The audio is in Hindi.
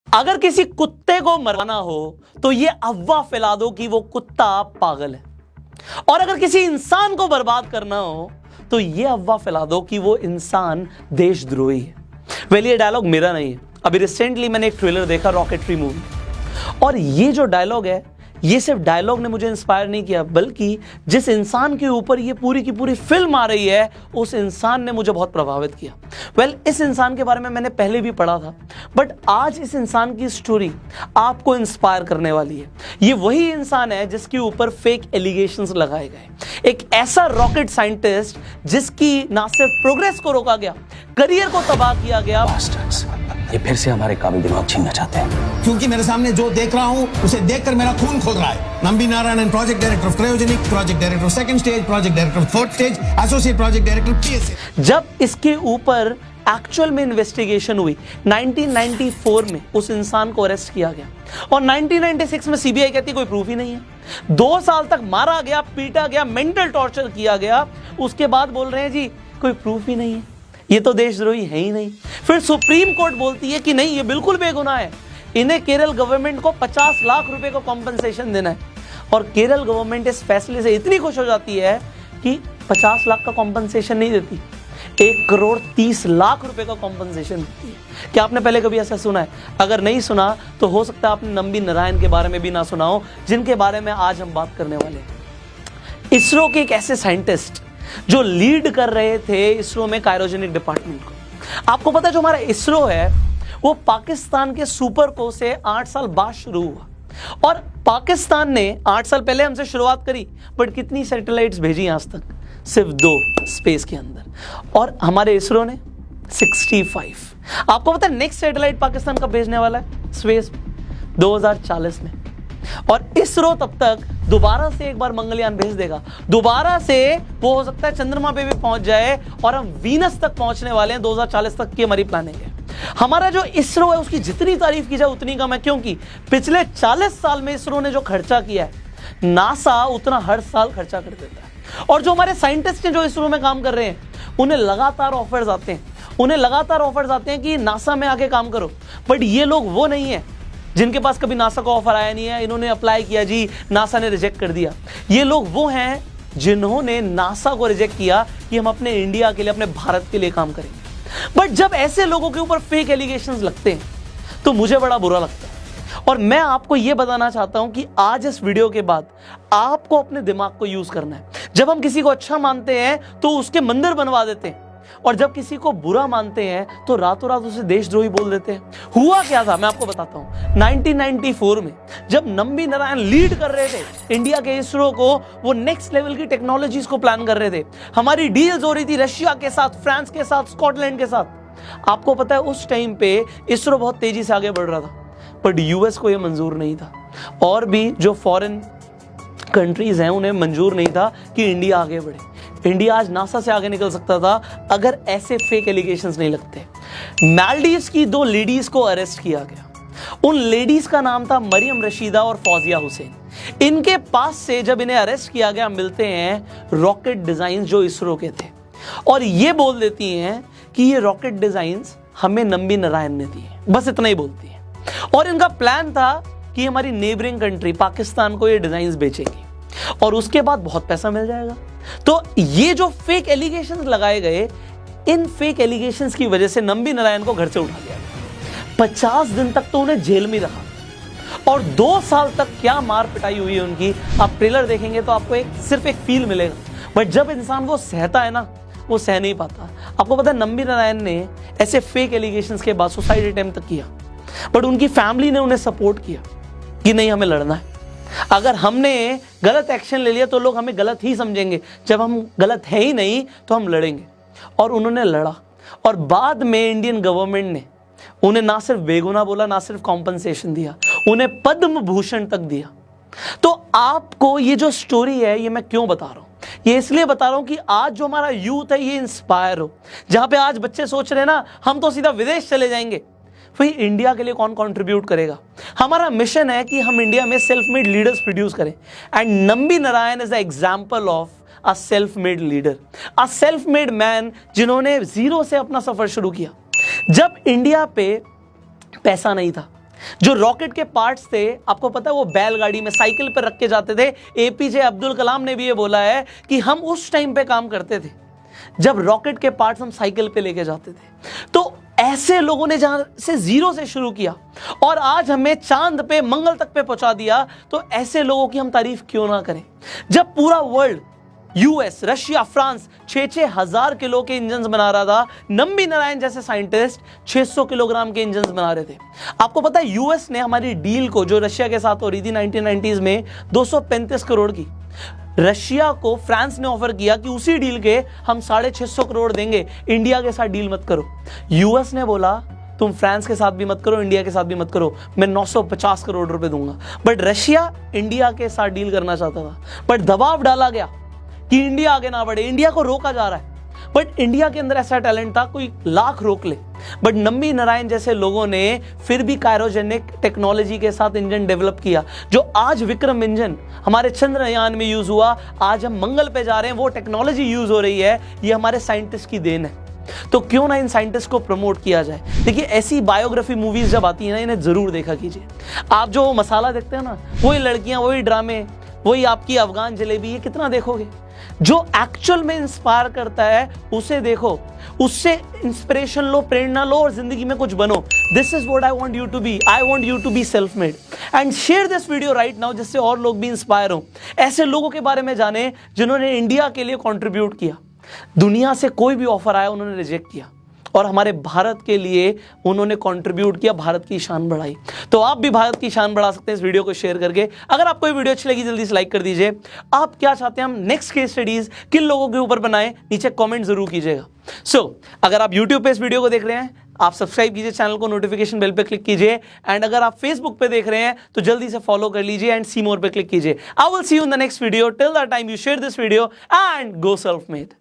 अगर किसी कुत्ते को मरवाना हो तो ये अफवाह फैला दो कि वो कुत्ता पागल है, और अगर किसी इंसान को बर्बाद करना हो तो ये अफवाह फैला दो कि वो इंसान देशद्रोही है। वेल, ये डायलॉग मेरा नहीं है। अभी रिसेंटली मैंने एक ट्रेलर देखा रॉकेटरी मूवी, और ये जो डायलॉग है, ये सिर्फ डायलॉग ने मुझे इंस्पायर नहीं किया, बल्कि जिस इंसान के ऊपर ये पूरी की पूरी फिल्म आ रही है उस इंसान ने मुझे बहुत प्रभावित किया। वेल, इस इंसान के बारे में मैंने पहले भी पढ़ा था, बट आज इस इंसान की स्टोरी आपको इंस्पायर करने वाली है। ये वही इंसान है जिसके ऊपर फेक एलिगेशंस लगाए गए, एक ऐसा रॉकेट साइंटिस्ट जिसकी ना सिर्फ प्रोग्रेस को रोका गया, करियर को तबाह किया गया। ये फिर से हमारे काबिल दिमाग छीनना चाहते हैं, क्योंकि मेरे सामने जो देख रहा हूं उसे देखकर मेरा खून खोल रहा है। Nambi Narayanan, project director of cryogenic, project director of second stage, project director of fourth stage, associate project director PSA. जब इसके ऊपर एक्चुअल में इन्वेस्टिगेशन हुई 1994 में, उस इंसान को अरेस्ट किया गया, और 1996 में सीबीआई कहती कोई प्रूफ ही नहीं है। 2 साल तक मारा गया, पीटा गया, मेंटल टॉर्चर किया गया, उसके बाद बोल रहे हैं जी कोई प्रूफ ही नहीं है, ये तो देशद्रोही है ही नहीं। फिर सुप्रीम कोर्ट बोलती है कि नहीं, ये बिल्कुल बेगुनाह है, इन्हें केरल गवर्नमेंट को 50 लाख रुपए को कॉम्पनसेशन देना है। और केरल गवर्नमेंट इस फैसले से इतनी खुश हो जाती है कि 50 लाख का कॉम्पनसेशन नहीं देती, 1,30,00,000 रुपए का कॉम्पनसेशन देती है। क्या आपने पहले कभी ऐसा सुना है? अगर नहीं सुना तो हो सकता है आपने नंबी नारायण के बारे में भी ना सुना हो, जिनके बारे में आज हम बात करने वाले हैं। इसरो के एक ऐसे साइंटिस्ट जो लीड कर रहे थे इसरो में क्रायोजेनिक डिपार्टमेंट को। आपको पता है जो हमारा इसरो है वो पाकिस्तान के सुपरको से 8 साल बाद शुरू हुआ, और पाकिस्तान ने 8 साल पहले हमसे शुरुआत करी, बट कितनी सैटेलाइट्स भेजी आज तक? सिर्फ 2 स्पेस के अंदर, और हमारे इसरो ने 65। आपको पता है नेक्स्ट सैटेलाइट पाकिस्तान का भेजने वाला है स्पेस 2040 में, और इसरो तब तक दोबारा से एक बार मंगलयान भेज देगा, दोबारा से वो हो सकता है चंद्रमा पे भी पहुंच जाए, और हम वीनस तक पहुंचने वाले हैं। 2040 तक की हमारी प्लानिंग है। हमारा जो इसरो है उसकी जितनी तारीफ की जाए उतनी कम है, क्योंकि पिछले 40 साल में इसरो ने जो खर्चा किया है, नासा उतना हर साल खर्चा कर देता है। और जो हमारे साइंटिस्ट हैं जो इसरो में काम कर रहे हैं, उन्हें लगातार ऑफर्स आते हैं कि नासा में आके काम करो, बट ये लोग वो नहीं है जिनके पास कभी नासा का ऑफर आया नहीं है, इन्होंने अप्लाई किया जी, नासा ने रिजेक्ट कर दिया। ये लोग वो हैं जिन्होंने नासा को रिजेक्ट किया कि हम अपने इंडिया के लिए, अपने भारत के लिए काम करेंगे। बट जब ऐसे लोगों के ऊपर फेक एलिगेशंस लगते हैं तो मुझे बड़ा बुरा लगता है, और मैं आपको यह बताना चाहता हूं कि आज इस वीडियो के बाद आपको अपने दिमाग को यूज करना है। जब हम किसी को अच्छा मानते हैं तो उसके मंदिर बनवा देते हैं, और जब किसी को बुरा मानते हैं तो रातों रात उसे देशद्रोही बोल देते हैं। हुआ क्या था मैं आपको बताता हूं। 1994 में जब नंबी नारायण लीड कर रहे थे इंडिया के इसरो को, वो नेक्स्ट लेवल की टेक्नोलॉजीज को प्लान कर रहे थे। हमारी डील्स हो रही थी रशिया के साथ, फ्रांस के साथ, स्कॉटलैंड के साथ। आपको पता है उस टाइम पे इसरो बहुत तेजी से आगे बढ़ रहा था, बट यूएस को यह मंजूर नहीं था, और भी जो फॉरेन कंट्रीज हैं उन्हें मंजूर नहीं था कि इंडिया आगे बढ़े। इंडिया आज नासा से आगे निकल सकता था अगर ऐसे फेक एलिगेशंस नहीं लगते। मालदीव्स की 2 लेडीज को अरेस्ट किया गया। उन लेडीज का नाम था मरियम रशीदा और फौजिया हुसैन। इनके पास से जब इन्हें अरेस्ट किया गया, मिलते हैं रॉकेट डिजाइन जो इसरो के थे, और ये बोल देती हैं कि ये रॉकेट डिजाइन्स हमें नंबी नारायण ने दिए। बस इतना ही बोलती हैं, और इनका प्लान था कि हमारी नेबरिंग कंट्री पाकिस्तान को ये डिजाइन्स बेचेगी, और उसके बाद बहुत पैसा मिल जाएगा। तो ये जो फेक एलिगेशंस लगाए गए, इन फेक एलिगेशंस की वजह से नंबी नारायण को घर से उठा लिया गया। 50 दिन तक तो उन्हें जेल में रखा, और 2 साल तक क्या मार पिटाई हुई है उनकी। आप ट्रेलर देखेंगे तो आपको सिर्फ एक फील मिलेगा, बट जब इंसान वो सहता है ना, वो सह नहीं पाता। आपको पता है नंबी नारायण ने ऐसे फेक एलिगेशंस के बाद सुसाइड अटेम्प्ट तक किया, बट उनकी फैमिली ने उन्हें सपोर्ट किया कि नहीं, हमें लड़ना है। अगर हमने गलत एक्शन ले लिया तो लोग हमें गलत ही समझेंगे, जब हम गलत है ही नहीं तो हम लड़ेंगे। और उन्होंने लड़ा, और बाद में इंडियन गवर्नमेंट ने उन्हें ना सिर्फ बेगुनाह बोला, ना सिर्फ कॉम्पनसेशन दिया, उन्हें पद्म भूषण तक दिया। तो आपको ये जो स्टोरी है ये मैं क्यों बता रहा हूं? ये इसलिए बता रहा हूं कि आज जो हमारा यूथ है ये इंस्पायर हो। जहां पे आज बच्चे सोच रहे हैं ना हम तो सीधा विदेश चले जाएंगे, वही इंडिया के लिए कौन कंट्रीब्यूट करेगा? हमारा मिशन है कि हम इंडिया में सेल्फ मेड लीडर्स प्रोड्यूस करें, and Nambi Narayan is the example of a self made leader, a self made man जिन्होंने जीरो से अपना सफर शुरू किया। जब इंडिया पे पैसा नहीं था, जो रॉकेट के पार्ट्स थे, आपको पता है वो बैलगाड़ी में साइकिल पर रख के जाते थे। एपीजे अब्दुल कलाम ने भी ये बोला है कि हम उस टाइम पे काम करते थे जब रॉकेट के पार्ट्स हम साइकिल पे लेके जाते थे। तो ऐसे लोगों ने जहां से जीरो से शुरू किया और आज हमें चांद पे, मंगल तक पे पहुंचा दिया, तो ऐसे लोगों की हम तारीफ क्यों ना करें। जब पूरा वर्ल्ड, यूएस, रशिया, फ्रांस 6-6 हजार किलो के इंजन्स बना रहा था, नंबी नारायण जैसे साइंटिस्ट 600 किलोग्राम के इंजन्स बना रहे थे। आपको पता है यूएस ने हमारी डील को, जो रशिया के साथ हो रही थी 1990s में, 235 करोड़ की, रशिया को फ्रांस ने ऑफर किया कि उसी डील के हम 650 करोड़ देंगे, इंडिया के साथ डील मत करो। यूएस ने बोला तुम फ्रांस के साथ भी मत करो, इंडिया के साथ भी मत करो, मैं 950 करोड़ रुपए दूंगा। बट रशिया इंडिया के साथ डील करना चाहता था, बट दबाव डाला गया कि इंडिया आगे ना बढ़े, इंडिया को रोका जा रहा है। बट इंडिया के अंदर ऐसा टैलेंट था, कोई लाख रोक ले, बट नंबी नारायण जैसे लोगों ने फिर भी क्रायोजेनिक टेक्नोलॉजी के साथ इंजन डेवलप किया, जो आज विक्रम इंजन हमारे चंद्रयान में यूज हुआ, आज हम मंगल पे जा रहे हैं, वो टेक्नोलॉजी यूज हो रही है, ये हमारे साइंटिस्ट की देन है। तो क्यों ना इन साइंटिस्ट को प्रमोट किया जाए। देखिए, ऐसी बायोग्राफी मूवीज जब आती है ना, इन्हें जरूर देखा कीजिए। आप जो मसाला देखते हैं ना, वही लड़कियां, वही ड्रामे, वही आपकी अफगान जलेबी, ये कितना देखोगे। जो एक्चुअल में इंस्पायर करता है उसे देखो, उससे इंस्पिरेशन लो, प्रेरणा लो और जिंदगी में कुछ बनो। This is what I want you to be. I want you to be self made and share this video right now, जिससे और लोग भी इंस्पायर हो। ऐसे लोगों के बारे में जाने जिन्होंने इंडिया के लिए कंट्रीब्यूट किया। दुनिया से कोई भी ऑफर आया उन्होंने रिजेक्ट किया और हमारे भारत के लिए उन्होंने कंट्रीब्यूट किया, भारत की शान बढ़ाई। तो आप भी भारत की शान बढ़ा सकते हैं इस वीडियो को शेयर करके। अगर आपको ये वीडियो अच्छी लगी जल्दी से लाइक कर दीजिए। आप क्या चाहते हैं हम नेक्स्ट केस स्टडीज किन लोगों के ऊपर बनाएं, नीचे कमेंट जरूर कीजिएगा। अगर आप यूट्यूब पे इस वीडियो को देख रहे हैं, आप सब्सक्राइब कीजिए चैनल को, नोटिफिकेशन बेल पे क्लिक कीजिए। एंड अगर आप फेसबुक पे देख रहे हैं तो जल्दी से फॉलो कर लीजिए एंड सी मोर पे क्लिक कीजिए। I will see you in the next video. Till that time you share this video and go self made.